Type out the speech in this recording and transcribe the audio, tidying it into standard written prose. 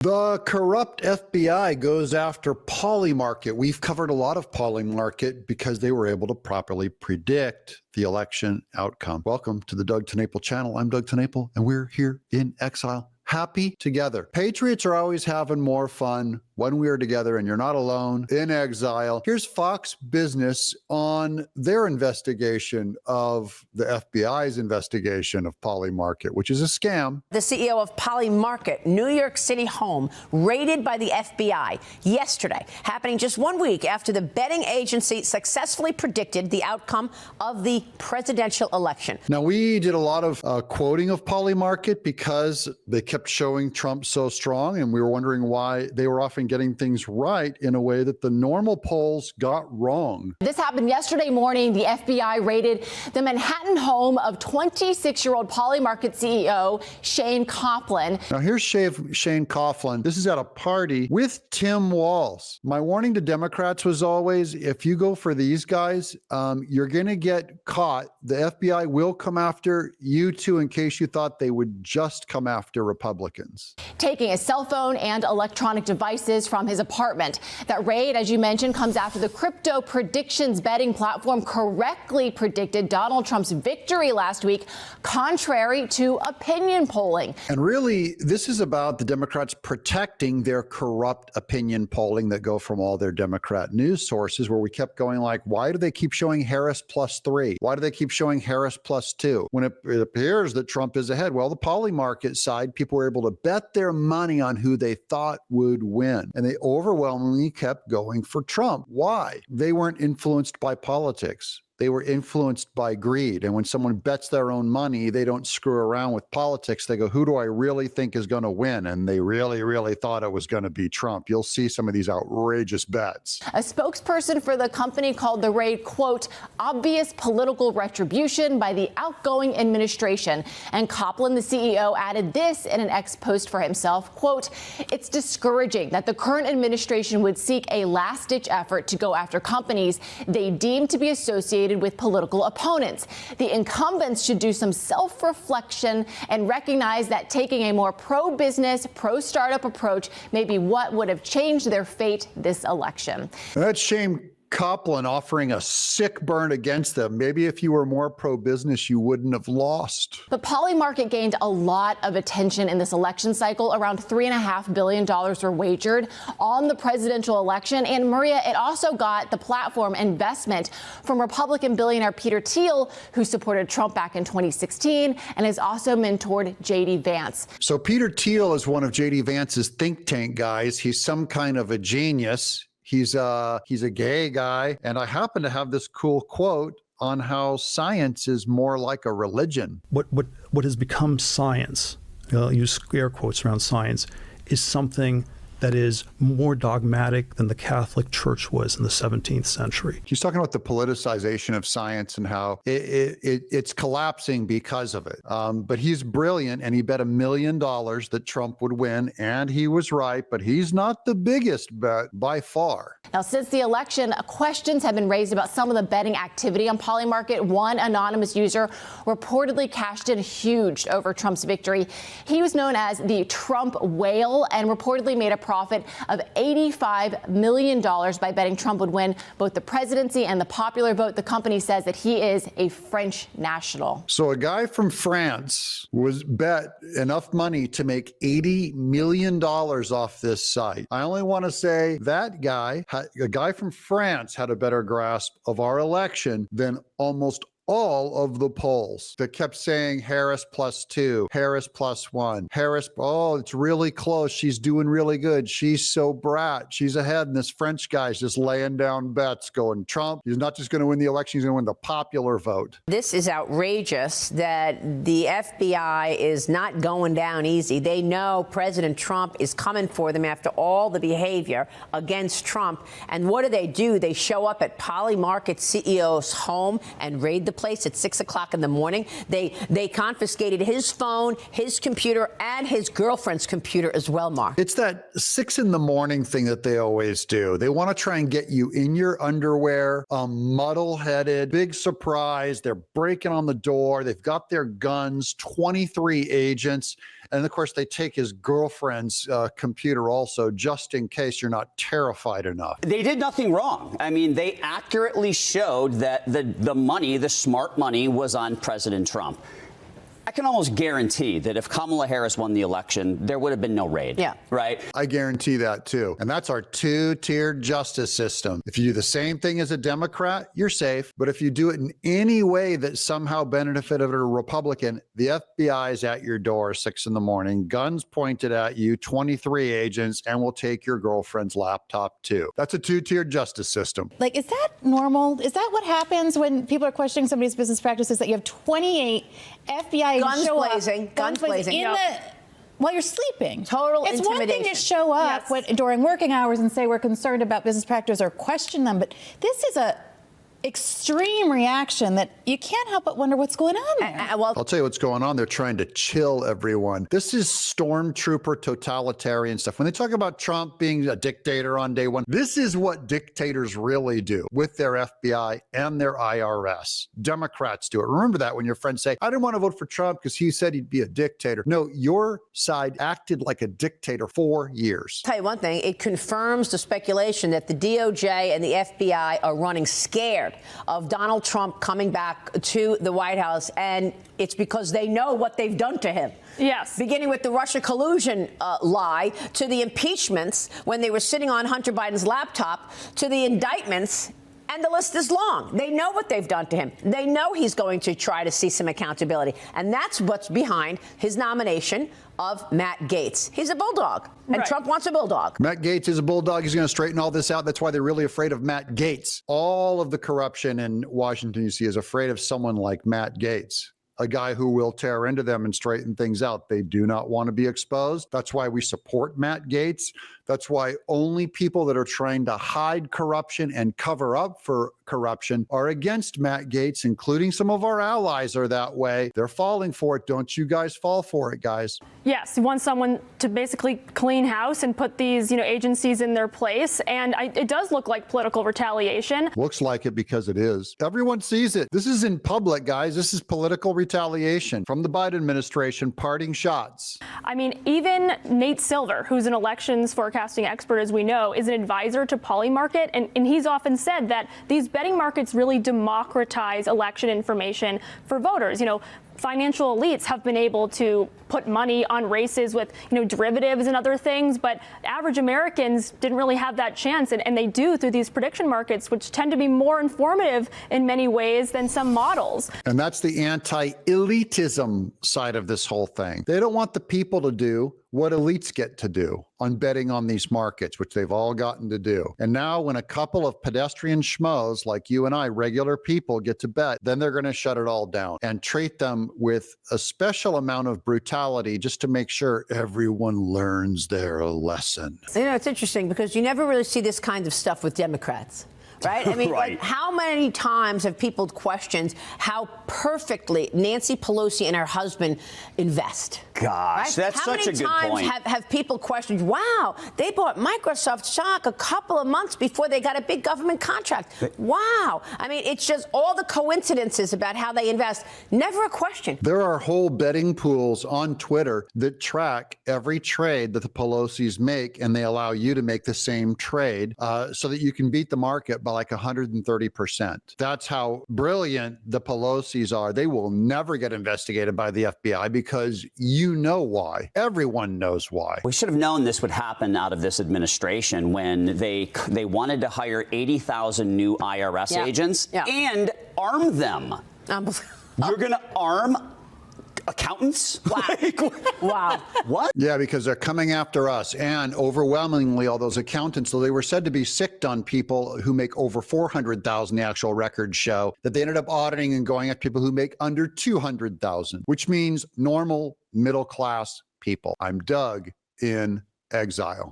The corrupt FBI goes after PolyMarket. We've covered a lot of PolyMarket because they were able to properly predict the election outcome. Welcome to the Doug TenNapel channel. I'm Doug TenNapel, and we're here in exile. Happy together. Patriots are always having more fun when we are together, and you're not alone in exile. Here's Fox Business on their investigation of the FBI's investigation of PolyMarket, which is a scam. The CEO of PolyMarket, New York City home, raided by the FBI yesterday, happening just 1 week after the betting agency successfully predicted the outcome of the presidential election. Now, we did a lot of quoting of PolyMarket because they kept showing Trump so strong, and we were wondering why they were often getting things right in a way that the normal polls got wrong. This happened yesterday morning. The FBI raided the Manhattan home of 26-year-old PolyMarket CEO Shane Coughlin. Now, here's Shane Coughlin. This is at a party with Tim Walz. My warning to Democrats was always, if you go for these guys, you're going to get caught. The FBI will come after you too, in case you thought they would just come after Republicans. Taking a cell phone and electronic devices from his apartment. That raid, as you mentioned, comes after the crypto predictions betting platform correctly predicted Donald Trump's victory last week, contrary to opinion polling. And really, this is about the Democrats protecting their corrupt opinion polling that go from all their Democrat news sources, where we kept going like, why do they keep showing Harris +3? Why do they keep showing Harris +2? When it appears that Trump is ahead. Well, the PolyMarket side, people were able to bet their money on who they thought would win. And they overwhelmingly kept going for Trump. Why? They weren't influenced by politics. They were influenced by greed. And when someone bets their own money, they don't screw around with politics. They go, who do I really think is going to win? And they really, really thought it was going to be Trump. You'll see some of these outrageous bets. A spokesperson for the company called the raid, quote, obvious political retribution by the outgoing administration. And Coughlin, the CEO, added this in an X post for himself, quote, it's discouraging that the current administration would seek a last-ditch effort to go after companies they deem to be associated with political opponents. The incumbents should do some self-reflection and recognize that taking a more pro-business, pro-startup approach may be what would have changed their fate this election. That's Shane Coughlin offering a sick burn against them. Maybe if you were more pro-business, you wouldn't have lost. But PolyMarket gained a lot of attention in this election cycle. Around $3.5 billion were wagered on the presidential election. And Maria, it also got the platform investment from Republican billionaire Peter Thiel, who supported Trump back in 2016 and has also mentored J.D. Vance. So Peter Thiel is one of J.D. Vance's think tank guys. He's some kind of a genius. He's a gay guy. And I happen to have this cool quote on how science is more like a religion. What has become science, I'll use air quotes around science, is something that is more dogmatic than the Catholic Church was in the 17th century. He's talking about the politicization of science and how it's collapsing because of it. But he's brilliant, and he bet $1 million that Trump would win, and he was right, but he's not the biggest bet by far. Now, since the election, questions have been raised about some of the betting activity on PolyMarket. One anonymous user reportedly cashed in huge over Trump's victory. He was known as the Trump whale and reportedly made a profit of $85 million by betting Trump would win both the presidency and the popular vote. The company says that he is a French national. So a guy from France was bet enough money to make $80 million off this site. I only want to say that guy, a guy from France, had a better grasp of our election than almost all of the polls that kept saying Harris +2, Harris +1, Harris, oh, it's really close. She's doing really good. She's so brat. She's ahead. And this French guy's just laying down bets going, Trump, he's not just going to win the election, he's going to win the popular vote. This is outrageous that the FBI is not going down easy. They know President Trump is coming for them after all the behavior against Trump. And what do? They show up at PolyMarket CEO's home and raid the place at 6 o'clock in the morning. They confiscated his phone, his computer, and his girlfriend's computer as well, Mark. It's that 6 in the morning thing that they always do. They want to try and get you in your underwear, muddle-headed, big surprise. They're breaking on the door. They've got their guns, 23 agents. And of course, they take his girlfriend's computer also, just in case you're not terrified enough. They did nothing wrong. I mean, they accurately showed that the money, the smart money, was on President Trump. I can almost guarantee that if Kamala Harris won the election, there would have been no raid. Yeah. Right? I guarantee that, too. And that's our two-tiered justice system. If you do the same thing as a Democrat, you're safe. But if you do it in any way that somehow benefited a Republican, the FBI is at your door 6 in the morning, guns pointed at you, 23 agents, and will take your girlfriend's laptop, too. That's a two-tiered justice system. Like, is that normal? Is that what happens when people are questioning somebody's business practices, that you have 28 FBI guns show blazing, up, guns blazing. While you're sleeping? Total It's one thing to show up during working hours and say we're concerned about business practice or question them, but this is a extreme reaction that you can't help but wonder what's going on there. Well, I'll tell you what's going on. They're trying to chill everyone. This is stormtrooper totalitarian stuff. When they talk about Trump being a dictator on day one, this is what dictators really do with their FBI and their IRS. Democrats do it. Remember that when your friends say, I didn't want to vote for Trump because he said he'd be a dictator. No, your side acted like a dictator for years. I'll tell you one thing, it confirms the speculation that the DOJ and the FBI are running scared of Donald Trump coming back to the White House, and it's because they know what they've done to him. Yes. Beginning with the Russia collusion lie, to the impeachments when they were sitting on Hunter Biden's laptop, to the indictments. And the list is long. They know what they've done to him. They know he's going to try to see some accountability. And that's what's behind his nomination of Matt Gaetz. He's a bulldog, and right. Trump wants a bulldog. Matt Gaetz is a bulldog. He's going to straighten all this out. That's why they're really afraid of Matt Gaetz. All of the corruption in Washington, D.C. is afraid of someone like Matt Gaetz, a guy who will tear into them and straighten things out. They do not want to be exposed. That's why we support Matt Gaetz. That's why only people that are trying to hide corruption and cover up for corruption are against Matt Gaetz, including some of our allies are that way. They're falling for it. Don't you guys fall for it, guys. Yes, he wants someone to basically clean house and put these, agencies in their place. And it does look like political retaliation. Looks like it because it is. Everyone sees it. This is in public, guys. This is political retaliation from the Biden administration, parting shots. I mean, even Nate Silver, who's an elections forecasting expert, as we know, is an advisor to PolyMarket. And he's often said that these betting markets really democratize election information for voters. Financial elites have been able to put money on races with, derivatives and other things, but average Americans didn't really have that chance, and they do through these prediction markets, which tend to be more informative in many ways than some models. And that's the anti-elitism side of this whole thing. They don't want the people to do what elites get to do on betting on these markets, which they've all gotten to do. And now when a couple of pedestrian schmoes like you and I, regular people, get to bet, then they're going to shut it all down and treat them with a special amount of brutality just to make sure everyone learns their lesson. It's interesting because you never really see this kind of stuff with Democrats. Right? I mean, Right. like, how many times have people questioned how perfectly Nancy Pelosi and her husband invest? Gosh, that's how such a good many point. times have people questioned, wow, they bought Microsoft stock a couple of months before they got a big government contract. Wow. I mean, it's just all the coincidences about how they invest. Never a question. There are whole betting pools on Twitter that track every trade that the Pelosi's make, and they allow you to make the same trade so that you can beat the market by like 130%. That's how brilliant the Pelosi's are. They will never get investigated by the FBI because you know why. Everyone knows why. We should have known this would happen out of this administration when they wanted to hire 80,000 new IRS agents and arm them. You're going to arm accountants? Wow. Wow. What? Yeah, because they're coming after us. And overwhelmingly, all those accountants, though they were said to be sicked on people who make over 400,000, the actual records show, that they ended up auditing and going at people who make under 200,000, which means normal middle class people. I'm Doug in exile.